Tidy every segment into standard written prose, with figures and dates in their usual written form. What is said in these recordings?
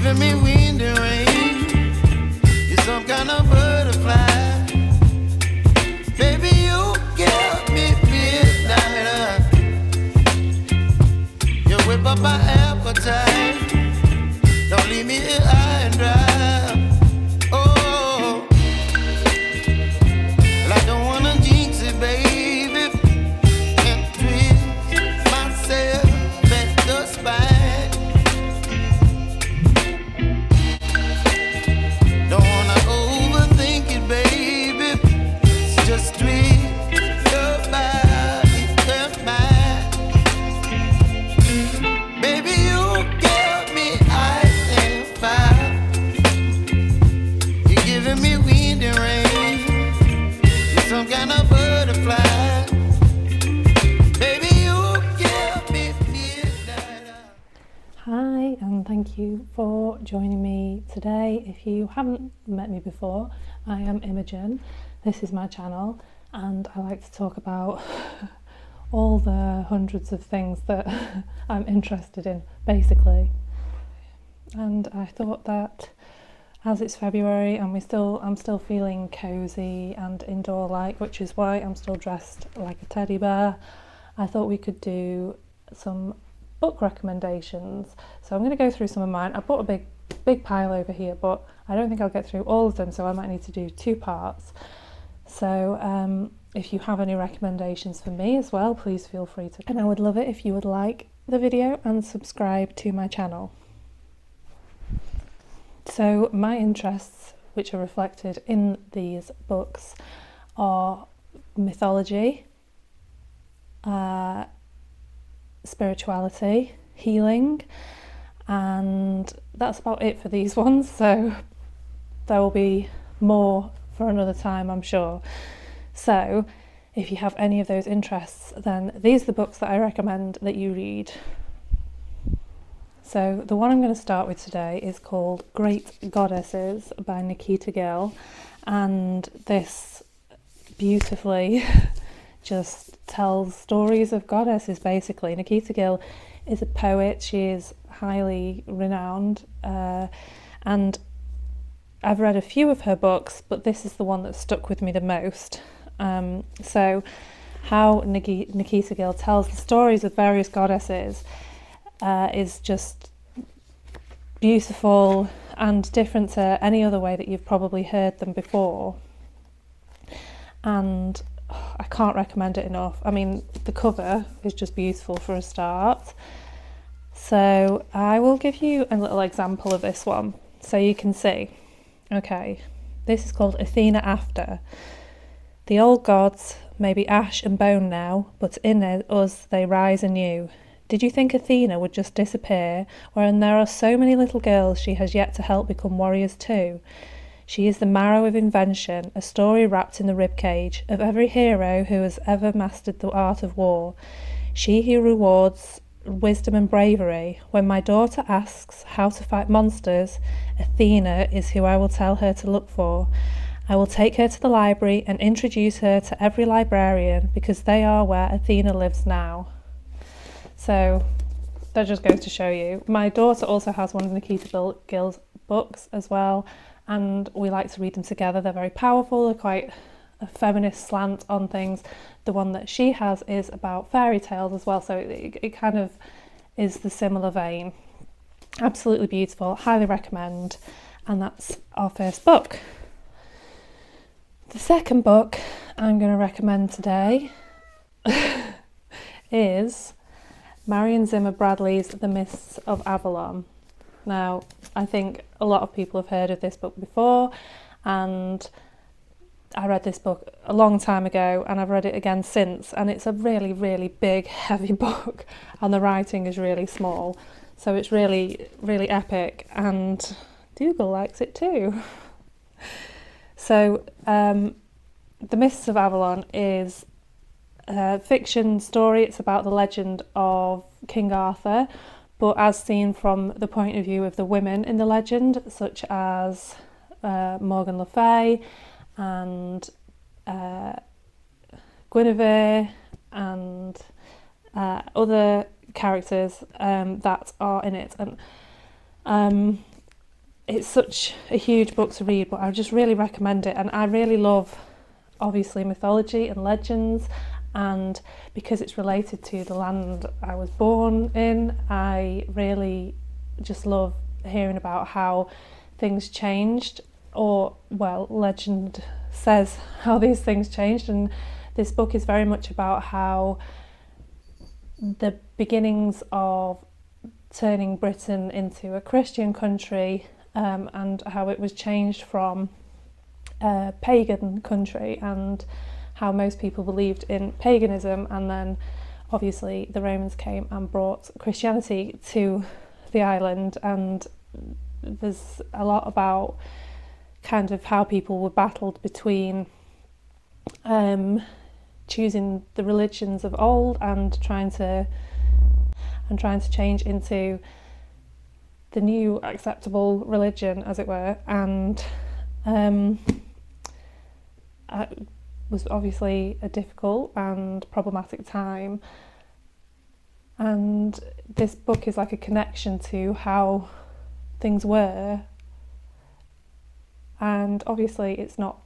giving me wind and rain. You're some kind of butterfly. Baby, you give me midnight. You whip up my appetite. Don't leave me here high and dry. Oh, well, I don't wanna jinx it, baby, and twist myself at the spine. Don't wanna overthink it, baby. It's just twist your body and mine. Baby, you give me ice and fire. You're giving me wind and rain. You're some kind of butterfly. Baby, you give me midnight. Hi, and thank you for joining me today. If you haven't met me before, I am Imogen. This is my channel, and I like to talk about all the hundreds of things that I'm interested in, basically. And I thought that as it's February and I'm still feeling cozy and indoor-like, which is why I'm still dressed like a teddy bear, I thought we could do some book recommendations. So I'm going to go through some of mine. I bought a big pile over here, but I don't think I'll get through all of them, so I might need to do 2 parts. So if you have any recommendations for me as well, please feel free to. And I would love it if you would like the video and subscribe to my channel. So my interests, which are reflected in these books, are mythology, spirituality, healing, and that's about it for these ones. So there will be more for another time, I'm sure. So if you have any of those interests, then these are the books that I recommend that you read. So the one I'm going to start with today is called Great Goddesses by Nikita Gill, and this beautifully just tells stories of goddesses, basically. Nikita Gill is a poet. She is highly renowned, and I've read a few of her books, but this is the one that stuck with me the most. So how Nikita Gill tells the stories of various goddesses is just beautiful and different to any other way that you've probably heard them before. And I can't recommend it enough. I mean, the cover is just beautiful for a start. So I will give you a little example of this one so you can see. Okay, this is called Athena After. The old gods may be ash and bone now, but in us they rise anew. Did you think Athena would just disappear, wherein there are so many little girls she has yet to help become warriors too? She is the marrow of invention, a story wrapped in the ribcage of every hero who has ever mastered the art of war. She who rewards wisdom and bravery. When my daughter asks how to fight monsters, Athena is who I will tell her to look for. I will take her to the library and introduce her to every librarian, because they are where Athena lives now. So that just goes to show you. My daughter also has one of Nikita Gill's books as well, and we like to read them together. They're very powerful, they're quite a feminist slant on things. The one that she has is about fairy tales as well, so it kind of is the similar vein. Absolutely beautiful, highly recommend. And that's our first book. The second book I'm going to recommend today is Marion Zimmer Bradley's The Myths of Avalon. Now, I think a lot of people have heard of this book before, and I read this book a long time ago and I've read it again since, and it's a really, really big, heavy book, and the writing is really small, so it's really, really epic, and Dougal likes it too. So, The Myths of Avalon is a fiction story. It's about the legend of King Arthur, but as seen from the point of view of the women in the legend, such as Morgan Le Fay and Guinevere and other characters that are in it. And it's such a huge book to read, but I just really recommend it. And I really love, obviously, mythology and legends, and because it's related to the land I was born in, I really just love hearing about how things changed, or, well, legend says how these things changed, and this book is very much about how the beginnings of turning Britain into a Christian country, and how it was changed from a pagan country, and how most people believed in paganism, and then obviously the Romans came and brought Christianity to the island. And there's a lot about kind of how people were battled between choosing the religions of old and trying to change into the new acceptable religion, as it were. And it was obviously a difficult and problematic time, and this book is like a connection to how things were. And obviously it's not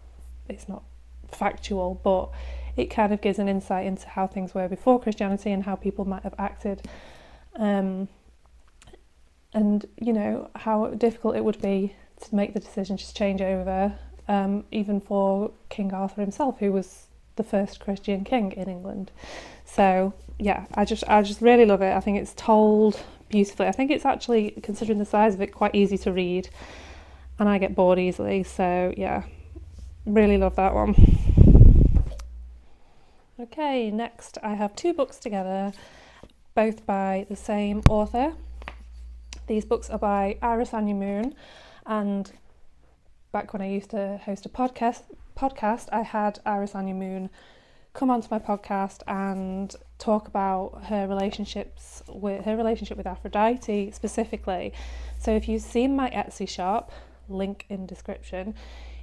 factual, but it kind of gives an insight into how things were before Christianity and how people might have acted, and you know, how difficult it would be to make the decision to change over, even for King Arthur himself, who was the first Christian king in England. So yeah, I just really love it. I think it's told beautifully. I think it's actually, considering the size of it, quite easy to read, and I get bored easily. So yeah, really love that one. Okay, next I have two books together, both by the same author. These books are by Irisanya Moon, and back when I used to host a podcast, I had Irisanya Moon come onto my podcast and talk about her relationship with Aphrodite specifically. So if you've seen my Etsy shop, link in description,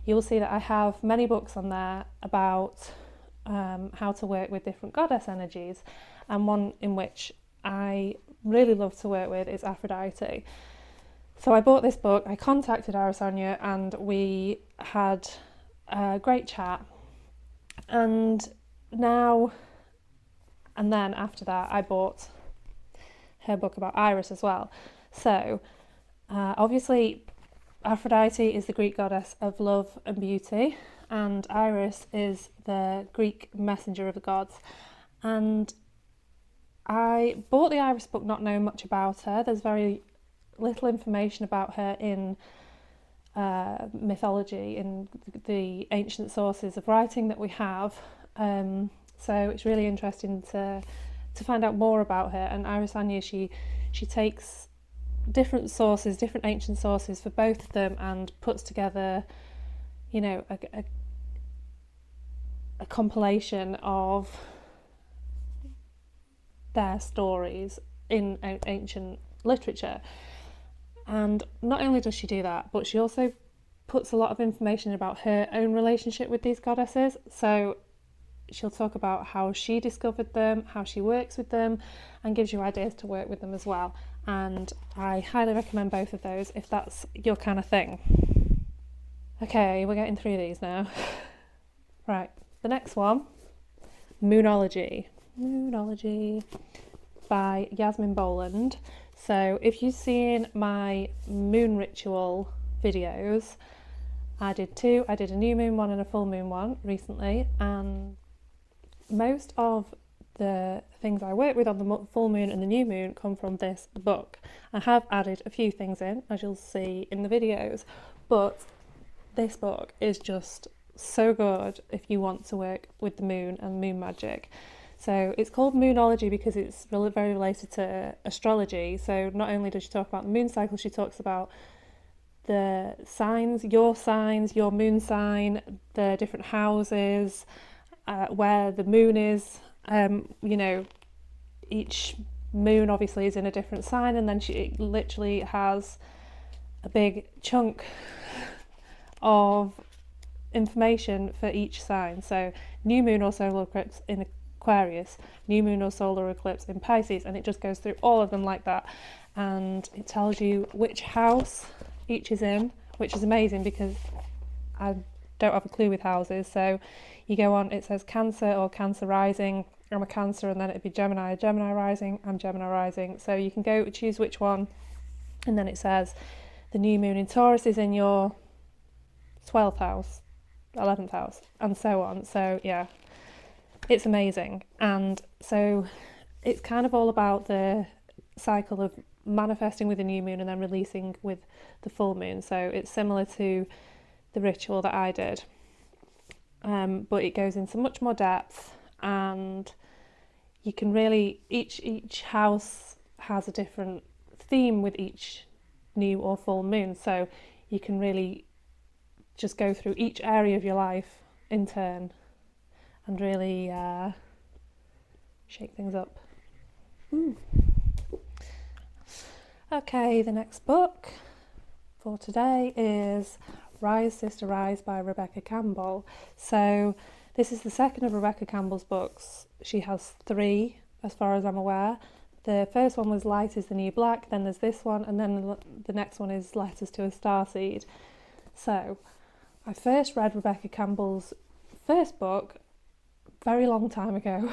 you'll see that I have many books on there about how to work with different goddess energies, and one in which I really love to work with is Aphrodite. So I bought this book, I contacted Irisanya, and we had a great chat, and then after that I bought her book about Iris as well. So obviously Aphrodite is the Greek goddess of love and beauty, and Iris is the Greek messenger of the gods. And I bought the Iris book not knowing much about her. There's very little information about her in mythology, in the ancient sources of writing that we have. So it's really interesting to find out more about her. And Irisanya, she takes different sources, different ancient sources for both of them, and puts together, you know, a compilation of their stories in ancient literature. And not only does she do that, but she also puts a lot of information about her own relationship with these goddesses. So she'll talk about how she discovered them, how she works with them, and gives you ideas to work with them as well. And I highly recommend both of those if that's your kind of thing. Okay, we're getting through these now. Right, the next one, Moonology by Yasmin Boland. So if you've seen my moon ritual videos, I did two. I did a new moon one and a full moon one recently, and most of the things I work with on the full moon and the new moon come from this book. I have added a few things in, as you'll see in the videos, but this book is just so good if you want to work with the moon and moon magic. So it's called Moonology because it's very related to astrology. So not only does she talk about the moon cycle, she talks about the signs, your moon sign, the different houses, where the moon is. You know, each moon obviously is in a different sign, and then she literally has a big chunk of information for each sign. So new moon or solar eclipse in Aquarius, new moon or solar eclipse in Pisces, and it just goes through all of them like that, and it tells you which house each is in, which is amazing because I don't have a clue with houses. So you go on, it says Cancer or Cancer rising. I'm a Cancer, and then it'd be Gemini rising. I'm Gemini rising. So you can go choose which one, and then it says the new moon in Taurus is in your 12th house, 11th house, and so on. So yeah, it's amazing. And so it's kind of all about the cycle of manifesting with the new moon and then releasing with the full moon. So it's similar to the ritual that I did, but it goes into much more depth, and you can really, each house has a different theme with each new or full moon, so you can really just go through each area of your life in turn and really shake things up. Okay, the next book for today is Rise Sister Rise by Rebecca Campbell. So this is the second of Rebecca Campbell's books. She has 3 as far as I'm aware. The first one was Light is the New Black, then there's this one, and then the next one is Letters to a Starseed. So I first read Rebecca Campbell's first book very long time ago,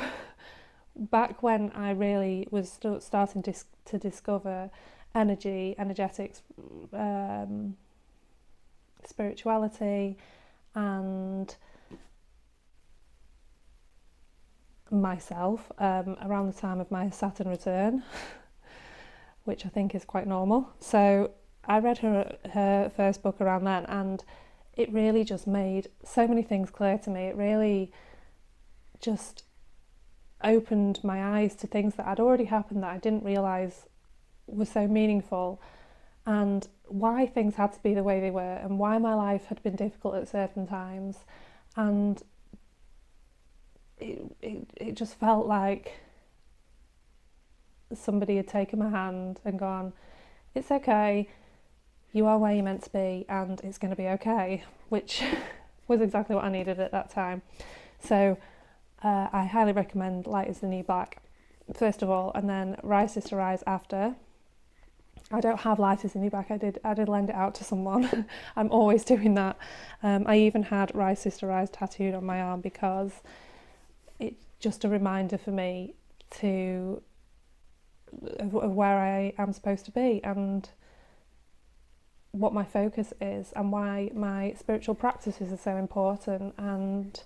back when I really was starting to discover energetics, spirituality, and myself, around the time of my Saturn return, which I think is quite normal. So I read her first book around then, and it really just made so many things clear to me. It really just opened my eyes to things that had already happened that I didn't realise were so meaningful, and why things had to be the way they were, and why my life had been difficult at certain times. And it just felt like somebody had taken my hand and gone, it's okay, you are where you're meant to be, and it's going to be okay, which was exactly what I needed at that time. So I highly recommend Light is the New Black first of all, and then Rise Sister Rise after. I don't have Light is the New Black. I did lend it out to someone. I'm always doing that. I even had Rise Sister Rise tattooed on my arm because it's just a reminder for me of where I am supposed to be and what my focus is, and why my spiritual practices are so important, and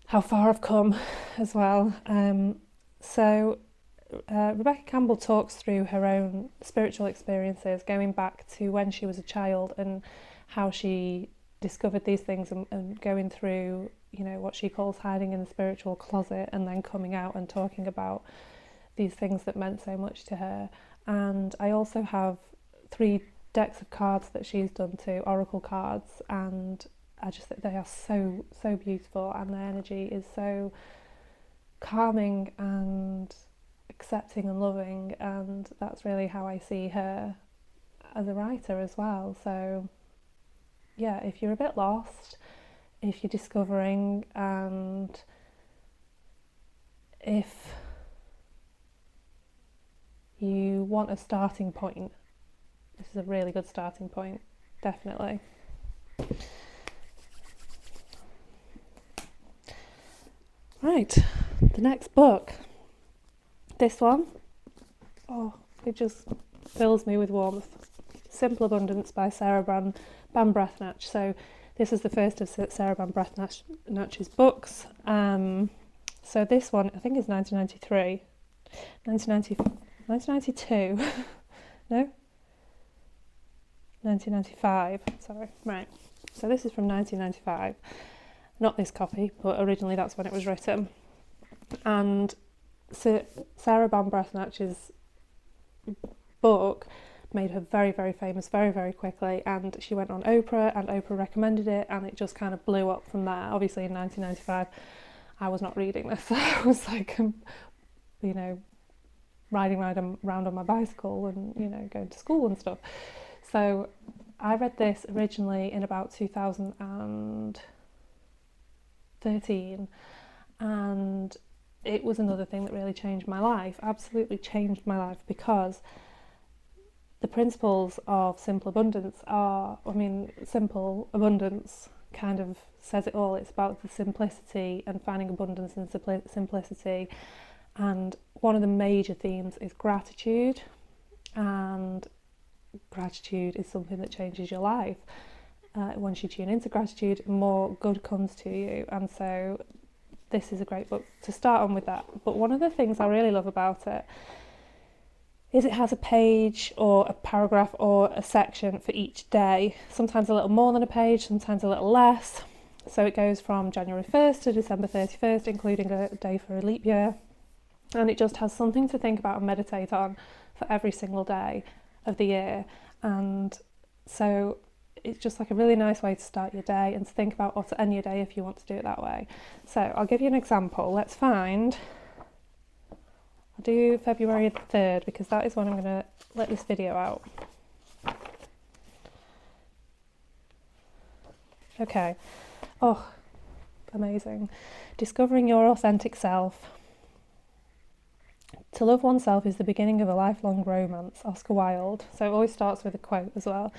how far I've come as well. Rebecca Campbell talks through her own spiritual experiences going back to when she was a child, and how she discovered these things, and going through, what she calls hiding in the spiritual closet, and then coming out and talking about these things that meant so much to her. And I also have 3 decks of cards that she's done too, oracle cards, and I just think they are so beautiful, and their energy is so calming and accepting and loving, and that's really how I see her as a writer as well. So yeah, if you're a bit lost, if you're discovering, and if you want a starting point, this is a really good starting point, definitely. Right, the next book. This one, it just fills me with warmth. Simple Abundance by Sarah Ban Breathnach. So this is the first of Sarah Ban Breathnach's books. So this one, I think, is 1993. 1992. No? 1995. Sorry. Right. So this is from 1995. Not this copy, but originally that's when it was written. And so Sarah Ban Breathnach's book made her very, very famous very, very quickly, and she went on Oprah, and Oprah recommended it, and it just kind of blew up from there. Obviously in 1995 I was not reading this. I was like, riding around on my bicycle and, going to school and stuff. So I read this originally in about 2013, and it was another thing that really changed my life, absolutely changed my life, because the principles of simple abundance simple abundance kind of says it all. It's about the simplicity and finding abundance in simplicity. And one of the major themes is gratitude. And gratitude is something that changes your life. Once you tune into gratitude, more good comes to you. And so this is a great book to start on with that. But one of the things I really love about it is it has a page or a paragraph or a section for each day, sometimes a little more than a page, sometimes a little less. So it goes from January 1st to December 31st, including a day for a leap year. And it just has something to think about and meditate on for every single day of the year. And so it's just like a really nice way to start your day and to think about or to end your day if you want to do it that way. So I'll give you an example. I'll do February 3rd because that is when I'm going to let this video out. Okay. Oh, amazing. Discovering your authentic self. To love oneself is the beginning of a lifelong romance. Oscar Wilde. So it always starts with a quote as well.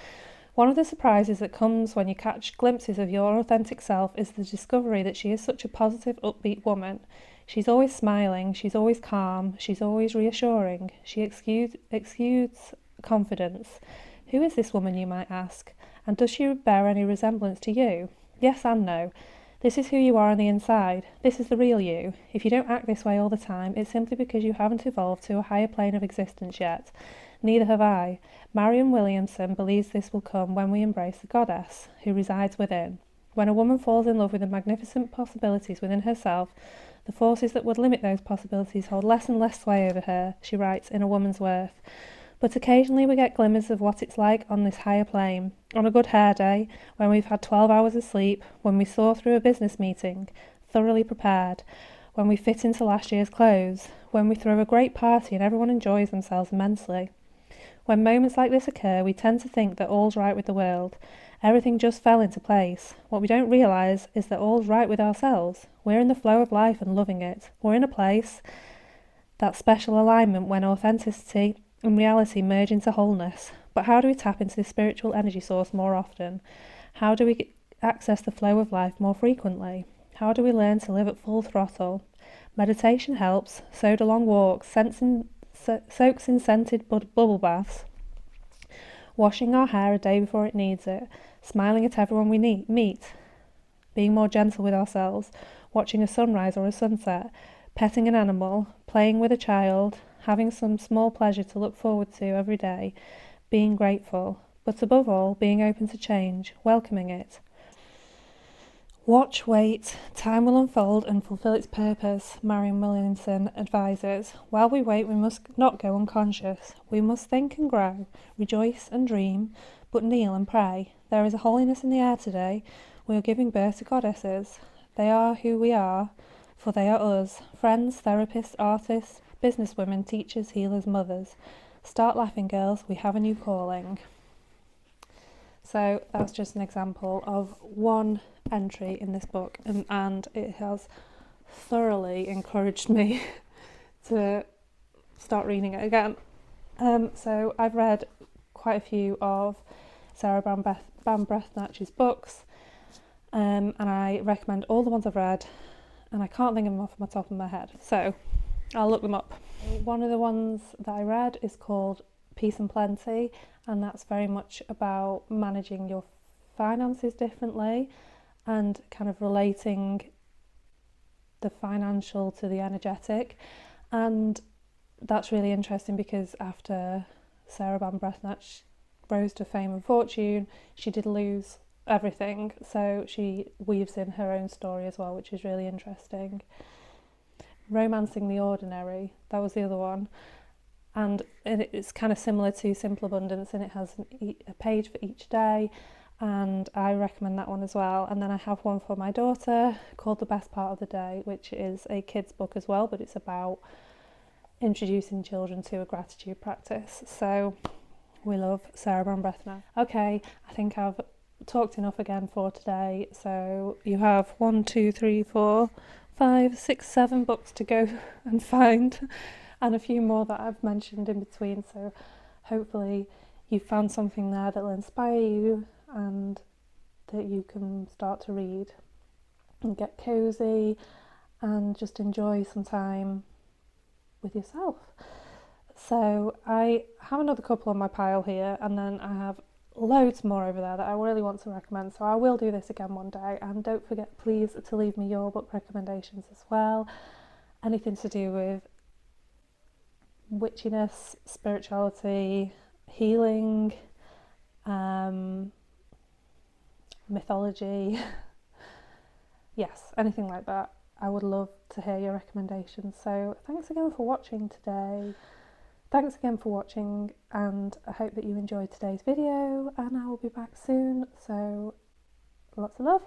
One of the surprises that comes when you catch glimpses of your authentic self is the discovery that she is such a positive, upbeat woman. She's always smiling, she's always calm, she's always reassuring. She exudes confidence. Who is this woman, you might ask? And does she bear any resemblance to you? Yes and no. This is who you are on the inside. This is the real you. If you don't act this way all the time, it's simply because you haven't evolved to a higher plane of existence yet. Neither have I. Marion Williamson believes this will come when we embrace the goddess who resides within. When a woman falls in love with the magnificent possibilities within herself, the forces that would limit those possibilities hold less and less sway over her, she writes in A Woman's Worth. But occasionally we get glimmers of what it's like on this higher plane. On a good hair day, when we've had 12 hours of sleep, when we saw through a business meeting, thoroughly prepared, when we fit into last year's clothes, when we throw a great party and everyone enjoys themselves immensely. When moments like this occur, we tend to think that all's right with the world. Everything just fell into place. What we don't realise is that all's right with ourselves. We're in the flow of life and loving it. We're in a place, that special alignment when authenticity and reality merge into wholeness. But how do we tap into this spiritual energy source more often? How do we access the flow of life more frequently? How do we learn to live at full throttle? Meditation helps, so do long walks, soaks in scented bubble baths, washing our hair a day before it needs it, smiling at everyone we meet, being more gentle with ourselves, watching a sunrise or a sunset, petting an animal, playing with a child, having some small pleasure to look forward to every day, being grateful, but above all, being open to change, welcoming it. Watch, wait, time will unfold and fulfill its purpose, Marion Williamson advises. While we wait, we must not go unconscious. We must think and grow, rejoice and dream, but kneel and pray. There is a holiness in the air today. We are giving birth to goddesses. They are who we are, for they are us, friends, therapists, artists, businesswomen, teachers, healers, mothers. Start laughing, girls, we have a new calling. So that's just an example of one entry in this book, and it has thoroughly encouraged me to start reading it again. So I've read quite a few of Sarah Breathnach's books, and I recommend all the ones I've read, and I can't think of them off the top of my head, so I'll look them up. One of the ones that I read is called Peace and Plenty, and that's very much about managing your finances differently and kind of relating the financial to the energetic. And that's really interesting because after Sarah Breathnach rose to fame and fortune, she did lose everything, so she weaves in her own story as well, which is really interesting. Romancing the Ordinary, that was the other one, and it's kind of similar to Simple Abundance, and it has a page for each day, and I recommend that one as well. And then I have one for my daughter called The Best Part of the Day, which is a kid's book as well, but it's about introducing children to a gratitude practice. So we love Sarah Breathnach. Okay, I think I've talked enough again for today. So you have 1, 2, 3, 4, 5, 6, 7 books to go and find, and a few more that I've mentioned in between. So hopefully you've found something there that will inspire you and that you can start to read and get cozy and just enjoy some time with yourself. So I have another couple on my pile here, and then I have loads more over there that I really want to recommend, so I will do this again one day. And don't forget, please, to leave me your book recommendations as well, anything to do with witchiness, spirituality, healing, mythology, yes, anything like that. I would love to hear your recommendations. So thanks again for watching today. Thanks again for watching, and I hope that you enjoyed today's video, and I will be back soon. So lots of love.